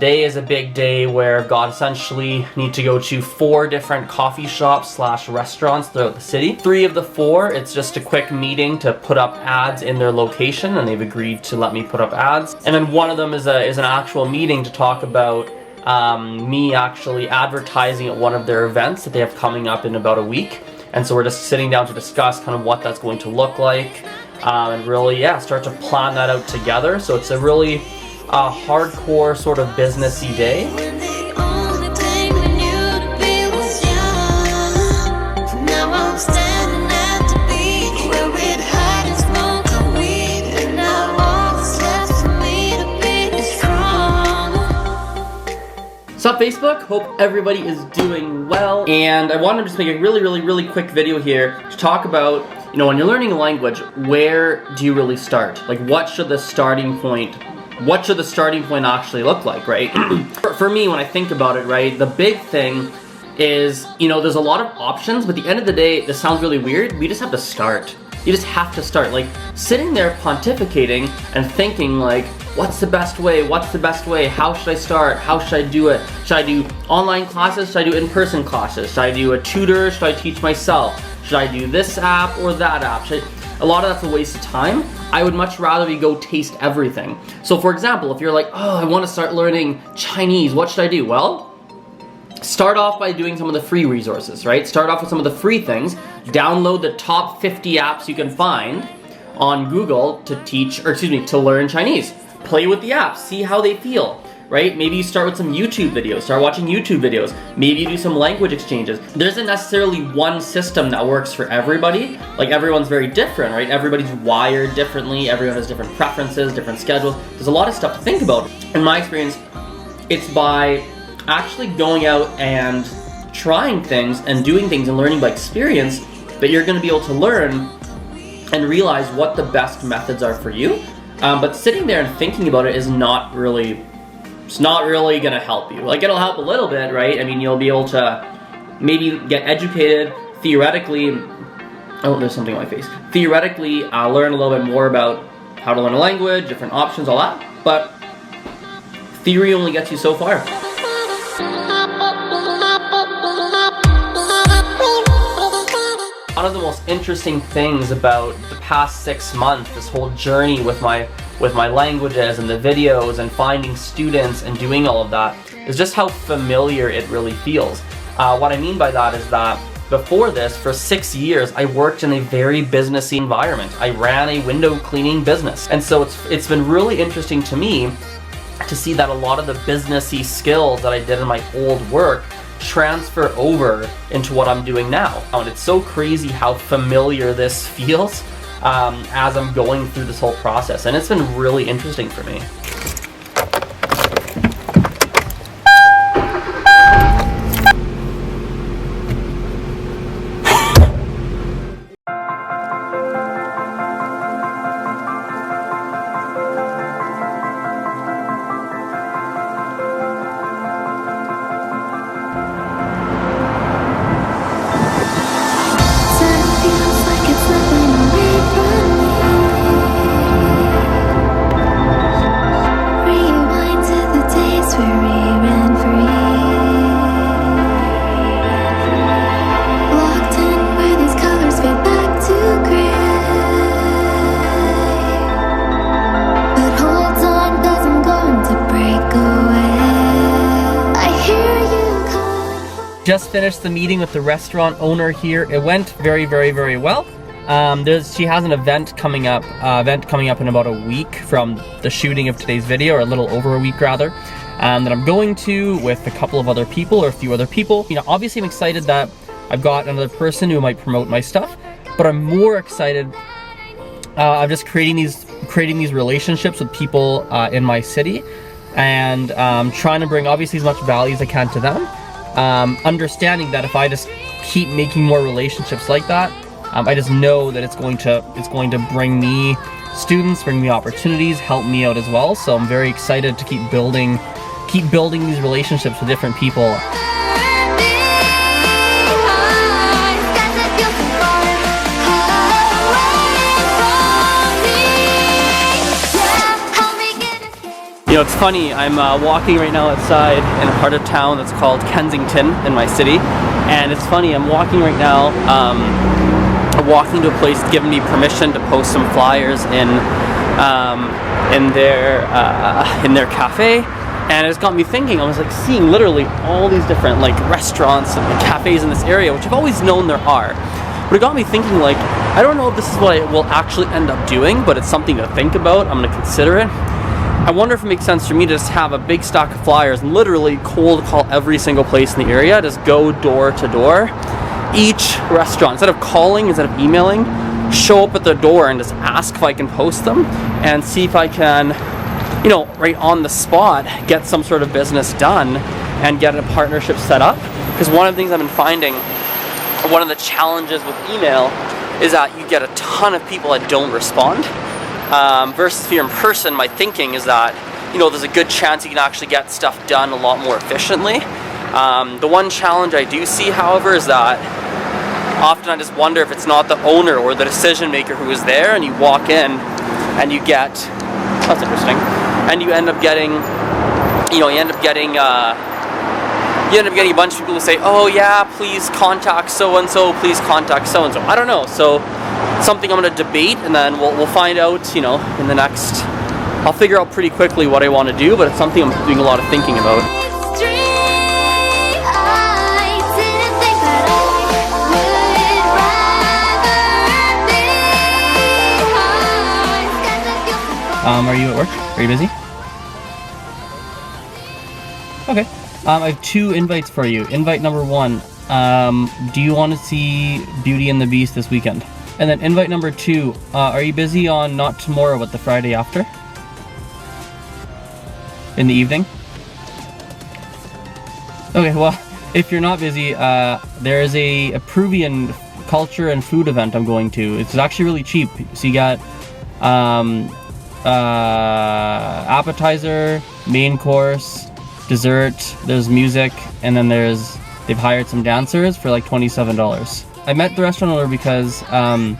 Today is a big day where I've got essentially need to go to 4 different coffee shops / restaurants throughout the city. 3 of the 4, it's just a quick meeting to put up ads in their location, and they've agreed to let me put up ads. And then one of them is an actual meeting to talk about me actually advertising at one of their events that they have coming up in about a week. And so we're just sitting down to discuss kind of what that's going to look like, and really, yeah, start to plan that out together. So it's a really hardcore sort of businessy day. What's up, Facebook? Hope everybody is doing well. And I wanted to just make a really quick video here to talk about, you know, when you're learning a language, where do you really start? Like, what should the starting point actually look like, right? For me, when I think about it, right, the big thing is, you know, there's a lot of options, but at the end of the day, this sounds really weird, we just have to start. You just have to start. Like, sitting there pontificating and thinking, like, what's the best way? What's the best way? How should I start? How should I do it? Should I do online classes? Should I do in-person classes? Should I do a tutor? Should I teach myself? Should I do this app or that app? A lot of that's a waste of time. I would much rather we go taste everything. So for example, if you're like, oh, I want to start learning Chinese, what should I do? Well, start off by doing some of the free resources, right? Start off with some of the free things. Download the top 50 apps you can find on Google to learn Chinese. Play with the apps, see how they feel, right? Maybe you start with some YouTube videos, start watching YouTube videos. Maybe you do some language exchanges. There isn't necessarily one system that works for everybody. Like, everyone's very different, right? Everybody's wired differently, everyone has different preferences, different schedules. There's a lot of stuff to think about. In my experience, it's by actually going out and trying things and doing things and learning by experience that you're gonna be able to learn and realize what the best methods are for you. But sitting there and thinking about it is not really gonna help you. Like, it'll help a little bit, right? I mean, you'll be able to maybe get educated theoretically. Oh, there's something on my face. Theoretically, learn a little bit more about how to learn a language, different options, all that. But theory only gets you so far. One of the most interesting things about the past 6 months, this whole journey with my languages and the videos and finding students and doing all of that, is just how familiar it really feels. What I mean by that is that before this, for 6 years, I worked in a very businessy environment. I ran a window cleaning business. And so it's been really interesting to me to see that a lot of the businessy skills that I did in my old work transfer over into what I'm doing now. And it's so crazy how familiar this feels as I'm going through this whole process, and it's been really interesting for me. Just finished the meeting with the restaurant owner here. It went very well. She has an event coming up in about a week from the shooting of today's video, or a little over a week rather, that I'm going to with a couple of other people, or a few other people. You know, obviously I'm excited that I've got another person who might promote my stuff, but I'm more excited I'm just creating these relationships with people in my city, and trying to bring obviously as much value as I can to them. Understanding that if I just keep making more relationships like that, I just know that it's going to bring me students, bring me opportunities, help me out as well. So I'm very excited to keep building these relationships with different people. You know, it's funny, I'm walking right now outside in a part of town that's called Kensington in my city, and it's funny, I'm walking right now, walking to a place giving me permission to post some flyers in their cafe, and it's got me thinking. I was like seeing literally all these different like restaurants and like, cafes in this area, which I've always known there are, but it got me thinking like, I don't know if this is what I will actually end up doing, but it's something to think about. I'm going to consider it. I wonder if it makes sense for me to just have a big stack of flyers and literally cold call every single place in the area, just go door to door, each restaurant, instead of calling, instead of emailing, show up at their door and just ask if I can post them and see if I can, you know, right on the spot, get some sort of business done and get a partnership set up. Because one of the things I've been finding, one of the challenges with email is that you get a ton of people that don't respond. Versus if you're in person, my thinking is that, you know, there's a good chance you can actually get stuff done a lot more efficiently. The one challenge I do see, however, is that often I just wonder if it's not the owner or the decision maker who is there, and you walk in and you get, that's interesting, and you end up getting, you know, you end up getting a bunch of people who say, oh yeah, please contact so-and-so, please contact so-and-so. I don't know, so something I'm going to debate, and then we'll find out, you know, in the next, I'll figure out pretty quickly what I want to do, but it's something I'm doing a lot of thinking about. Are you at work? Are you busy? Okay. I have 2 invites for you. Invite number 1, do you want to see Beauty and the Beast this weekend? And then invite number 2, are you busy on not tomorrow but the Friday after? In the evening? Okay, well, if you're not busy, there is a Peruvian culture and food event I'm going to. It's actually really cheap. So you got appetizer, main course, dessert, there's music, and then they've hired some dancers for like $27. I met the restaurant owner because I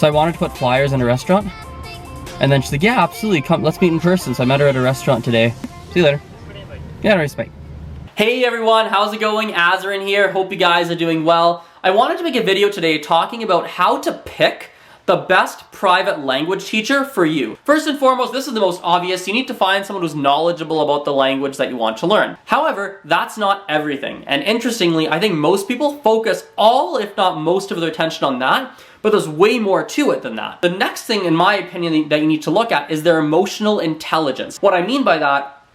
wanted to put flyers in a restaurant, and then she's like, yeah, absolutely, come, let's meet in person. So I met her at a restaurant today. See you later. Yeah, no, bye. Hey everyone, how's it going? Azren here, hope you guys are doing well. I wanted to make a video today talking about how to pick the best private language teacher for you. First and foremost, this is the most obvious. You need to find someone who's knowledgeable about the language that you want to learn. However, that's not everything. And interestingly, I think most people focus all, if not most of their attention on that, but there's way more to it than that. The next thing, in my opinion, that you need to look at is their emotional intelligence. What I mean by that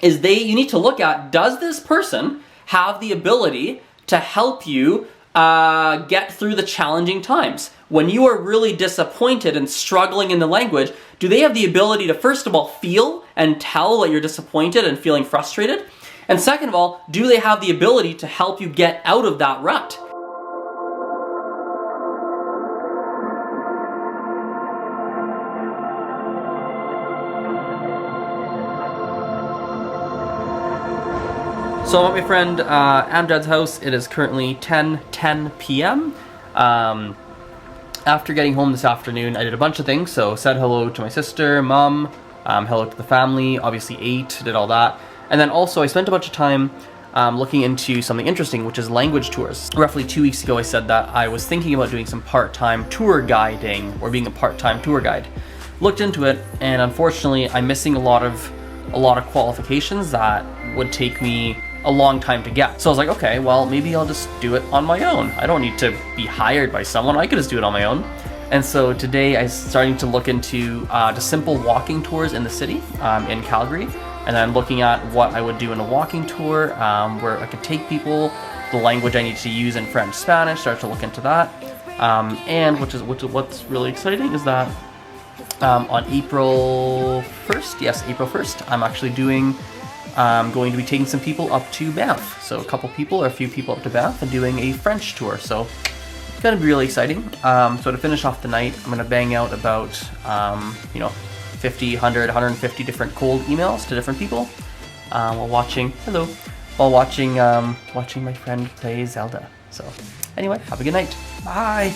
is you need to look at, does this person have the ability to help you get through the challenging times? When you are really disappointed and struggling in the language, do they have the ability to, first of all, feel and tell that you're disappointed and feeling frustrated? And second of all, do they have the ability to help you get out of that rut? So I'm at my friend Amjad's house. It is currently 10:10 p.m. After getting home this afternoon, I did a bunch of things. So said hello to my sister, mom, hello to the family, obviously ate, did all that. And then also I spent a bunch of time looking into something interesting, which is language tours. Roughly 2 weeks ago, I said that I was thinking about doing some part-time tour guiding or being a part-time tour guide. Looked into it, and unfortunately, I'm missing a lot of qualifications that would take me a long time to get. So I was like, okay, well, maybe I'll just do it on my own. I don't need to be hired by someone. I could just do it on my own. And so today I'm starting to look into just simple walking tours in the city in Calgary. And I'm looking at what I would do in a walking tour where I could take people, the language I need to use in French, Spanish, start to look into that. And what's really exciting is that on April 1st, yes, April 1st, I'm actually going to be taking some people up to Banff. So a couple people or a few people up to Banff and doing a French tour. So it's gonna be really exciting. So to finish off the night, I'm gonna bang out about, 50, 100, 150 different cold emails to different people while watching my friend play Zelda. So anyway, have a good night. Bye.